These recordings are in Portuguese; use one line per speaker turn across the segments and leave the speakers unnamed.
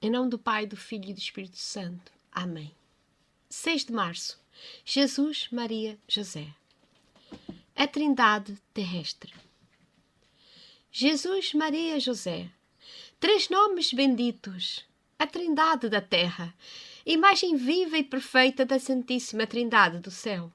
Em nome do Pai, do Filho e do Espírito Santo. Amém. 6 de março. Jesus, Maria, José. A Trindade terrestre. Jesus, Maria, José. 3 nomes benditos. A Trindade da terra. Imagem viva e perfeita da Santíssima Trindade do céu.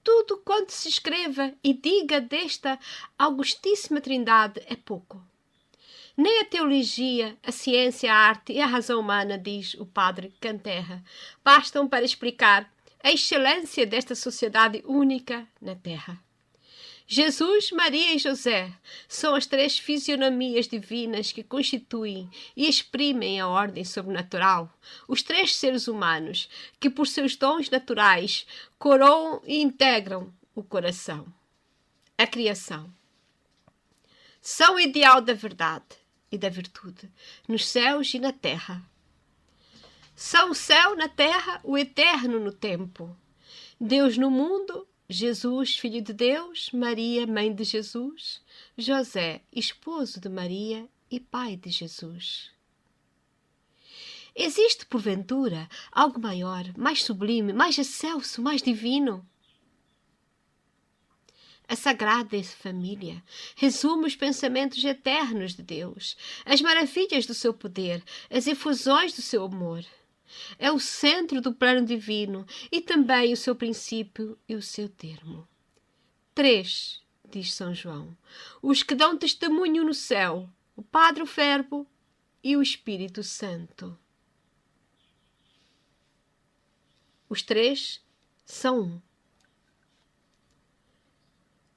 Tudo quanto se escreva e diga desta augustíssima Trindade é pouco. Nem a teologia, a ciência, a arte e a razão humana, diz o padre Canterra, bastam para explicar a excelência desta sociedade única na Terra. Jesus, Maria e José são as 3 fisionomias divinas que constituem e exprimem a ordem sobrenatural, os 3 seres humanos que, por seus dons naturais, coroam e integram o coração. A criação. São o ideal da verdade e da virtude, nos céus e na terra. São o céu na terra, o eterno no tempo. Deus no mundo, Jesus, Filho de Deus, Maria, Mãe de Jesus, José, esposo de Maria e pai de Jesus. Existe, porventura, algo maior, mais sublime, mais excelso, mais divino? A Sagrada Família resume os pensamentos eternos de Deus, as maravilhas do seu poder, as efusões do seu amor. É o centro do plano divino e também o seu princípio e o seu termo. 3, diz São João, os que dão testemunho no céu, o Padre, o Verbo e o Espírito Santo. Os 3 são um.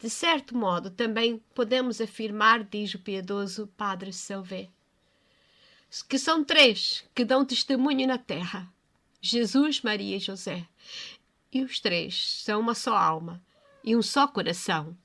De certo modo, também podemos afirmar, diz o piedoso Padre Sauvé, que são 3 que dão testemunho na terra, Jesus, Maria e José. E os 3 são uma só alma e um só coração.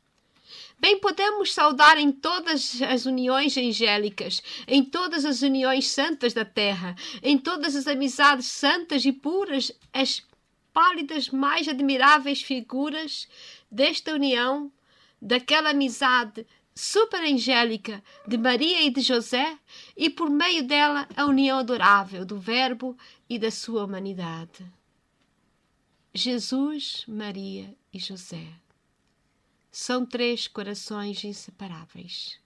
Bem podemos saudar em todas as uniões angélicas, em todas as uniões santas da terra, em todas as amizades santas e puras, as pálidas mais admiráveis figuras desta união, daquela amizade superangélica de Maria e de José, e por meio dela a união adorável do Verbo e da sua humanidade. Jesus, Maria e José são 3 corações inseparáveis.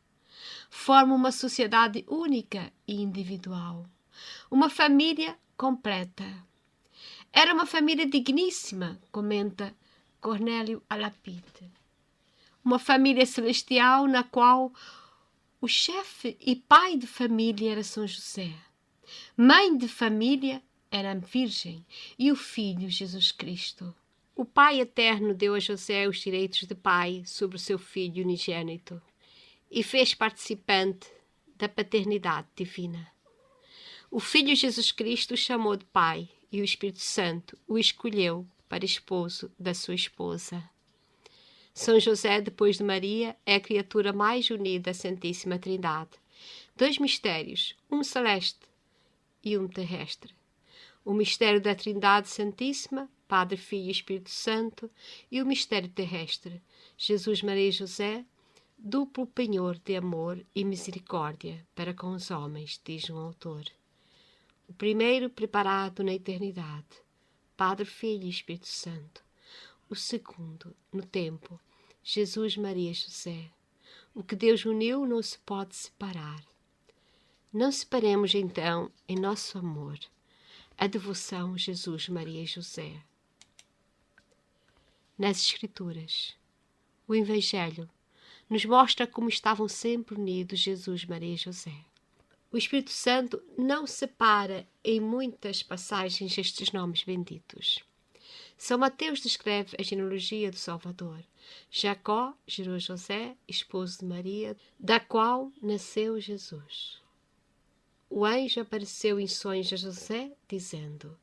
Formam uma sociedade única e individual, uma família completa. Era uma família digníssima, comenta Cornélio Alapide. Uma família celestial na qual o chefe e pai de família era São José. Mãe de família era a Virgem e o Filho Jesus Cristo. O Pai eterno deu a José os direitos de pai sobre o seu filho unigênito e fez participante da paternidade divina. O Filho Jesus Cristo o chamou de Pai e o Espírito Santo o escolheu para esposo da sua esposa. São José, depois de Maria, é a criatura mais unida à Santíssima Trindade. 2 mistérios, um celeste e um terrestre. O mistério da Trindade Santíssima, Padre, Filho e Espírito Santo, e o mistério terrestre, Jesus, Maria e José, duplo penhor de amor e misericórdia para com os homens, diz um autor. O primeiro preparado na eternidade, Padre, Filho e Espírito Santo. O segundo, no tempo, Jesus, Maria e José. O que Deus uniu não se pode separar. Não separemos, então, em nosso amor, a devoção Jesus, Maria e José. Nas Escrituras, o Evangelho nos mostra como estavam sempre unidos Jesus, Maria e José. O Espírito Santo não separa em muitas passagens estes nomes benditos. São Mateus descreve a genealogia do Salvador. Jacó gerou José, esposo de Maria, da qual nasceu Jesus. O anjo apareceu em sonhos a José, dizendo: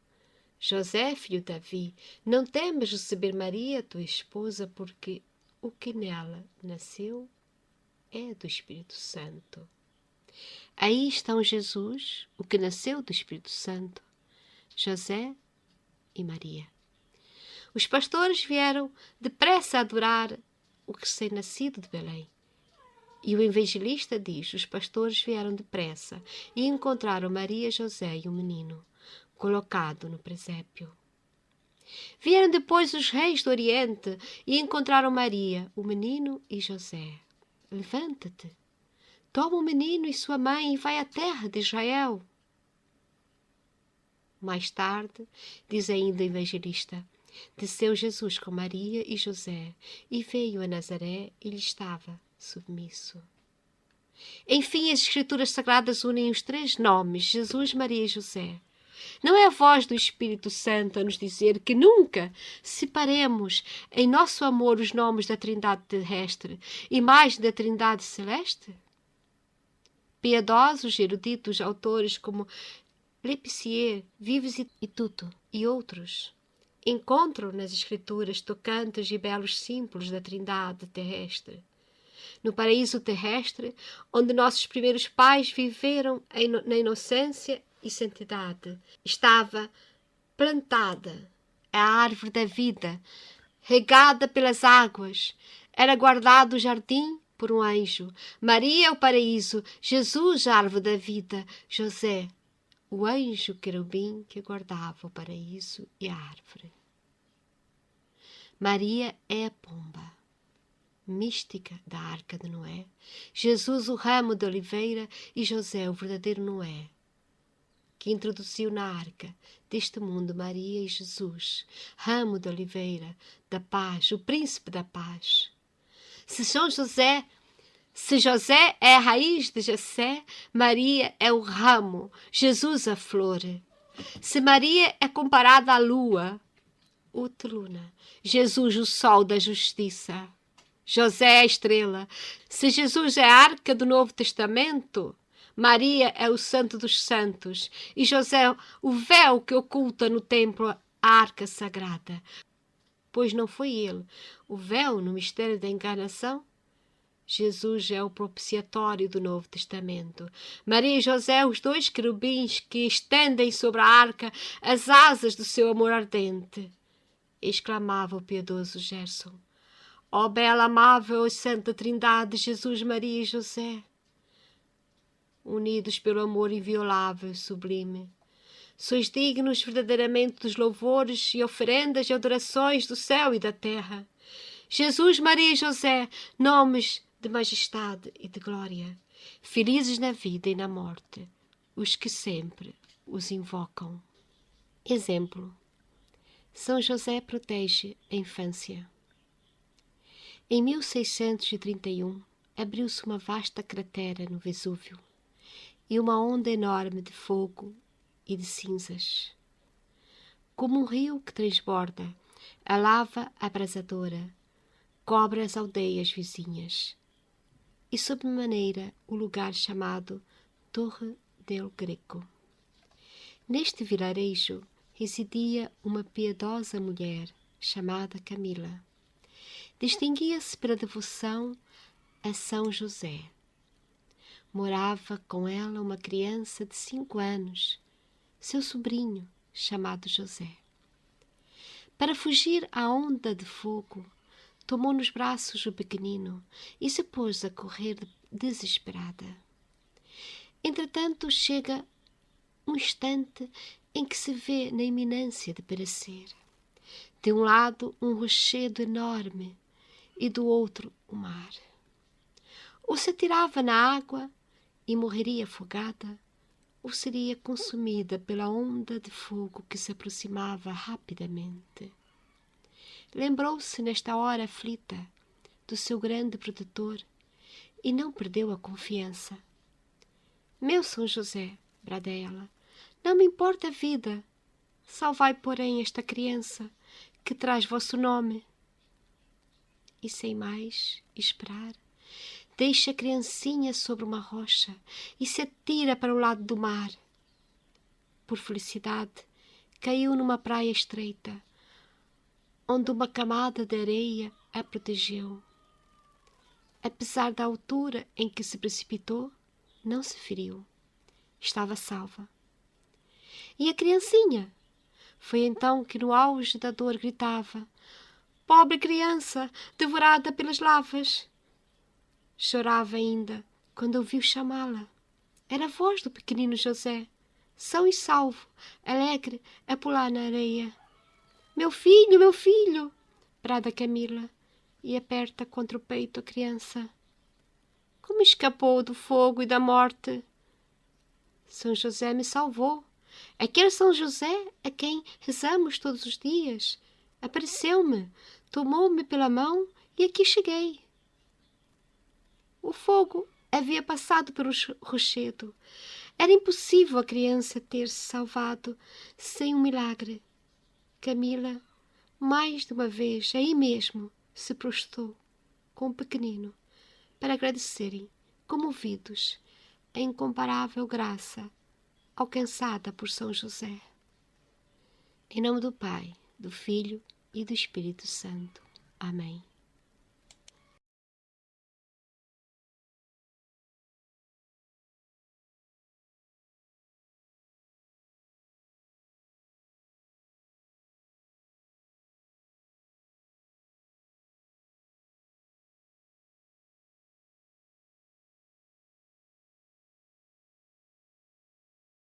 José, filho de Davi, não temas receber Maria, tua esposa, porque o que nela nasceu é do Espírito Santo. Aí estão Jesus, o que nasceu do Espírito Santo, José e Maria. Os pastores vieram depressa adorar o recém-nascido de Belém. E o evangelista diz: os pastores vieram depressa e encontraram Maria, José e o menino, colocado no presépio. Vieram depois os reis do Oriente e encontraram Maria, o menino e José. Levanta-te, toma o menino e sua mãe e vai à terra de Israel. Mais tarde, diz ainda o evangelista, desceu Jesus com Maria e José e veio a Nazaré e lhe estava submisso. Enfim, as Escrituras Sagradas unem os três nomes, Jesus, Maria e José. Não é a voz do Espírito Santo a nos dizer que nunca separemos em nosso amor os nomes da Trindade terrestre e mais da Trindade celeste? Piedosos, eruditos, autores como Lépicier, Vives e Tuto e outros encontram nas Escrituras tocantes e belos símbolos da Trindade terrestre. No paraíso terrestre, onde nossos primeiros pais viveram na inocência e santidade, estava plantada a árvore da vida, regada pelas águas. Era guardado o jardim por um anjo. Maria, o paraíso. Jesus, a árvore da vida. José, o anjo querubim que guardava o paraíso e a árvore. Maria é a pomba mística da Arca de Noé, Jesus o ramo de oliveira e José o verdadeiro Noé, que introduziu na arca deste mundo Maria e Jesus, ramo de oliveira, da paz, o príncipe da paz. Se José é a raiz de Jessé, Maria é o ramo, Jesus a flor. Se Maria é comparada à lua, Luna, Jesus o sol da justiça, José é a estrela. Se Jesus é a arca do Novo Testamento, Maria é o santo dos santos e José o véu que oculta no templo a arca sagrada. Pois não foi ele o véu no mistério da encarnação? Jesus é o propiciatório do Novo Testamento. Maria e José, os dois querubins que estendem sobre a arca as asas do seu amor ardente. Exclamava o piedoso Gerson. Ó bela, amável e santa Trindade, Jesus, Maria e José, unidos pelo amor inviolável e sublime, sois dignos verdadeiramente dos louvores e oferendas e adorações do céu e da terra. Jesus, Maria e José, nomes de majestade e de glória, felizes na vida e na morte, os que sempre os invocam. Exemplo: São José protege a infância. Em 1631, abriu-se uma vasta cratera no Vesúvio e uma onda enorme de fogo e de cinzas. Como um rio que transborda, a lava abrasadora cobre as aldeias vizinhas e, sobremaneira, o lugar chamado Torre del Greco. Neste vilarejo residia uma piedosa mulher chamada Camila. Distinguia-se pela devoção a São José. Morava com ela uma criança de 5 anos, seu sobrinho, chamado José. Para fugir à onda de fogo, tomou nos braços o pequenino e se pôs a correr desesperada. Entretanto, chega um instante em que se vê na iminência de perecer. De um lado, um rochedo enorme e do outro, o mar. Ou se atirava na água e morreria afogada, ou seria consumida pela onda de fogo que se aproximava rapidamente. Lembrou-se, nesta hora aflita, do seu grande protetor e não perdeu a confiança. Meu São José, brada ela, não me importa a vida, salvai, porém, esta criança que traz vosso nome. E sem mais esperar, deixa a criancinha sobre uma rocha e se atira para o lado do mar. Por felicidade, caiu numa praia estreita, onde uma camada de areia a protegeu. Apesar da altura em que se precipitou, não se feriu. Estava salva. E a criancinha? Foi então que, no auge da dor, gritava: pobre criança, devorada pelas lavas! Chorava ainda quando ouviu chamá-la. Era a voz do pequenino José, são e salvo, alegre, a pular na areia. Meu filho! Brada Camila e aperta contra o peito a criança. Como escapou do fogo e da morte? São José me salvou. Aquele São José a quem rezamos todos os dias apareceu-me, tomou-me pela mão e aqui cheguei. O fogo havia passado pelo rochedo. Era impossível a criança ter-se salvado sem um milagre. Camila, mais de uma vez, aí mesmo, se prostrou com o pequenino para agradecerem, comovidos, a incomparável graça alcançada por São José. Em nome do Pai, do Filho e do Espírito Santo. Amém.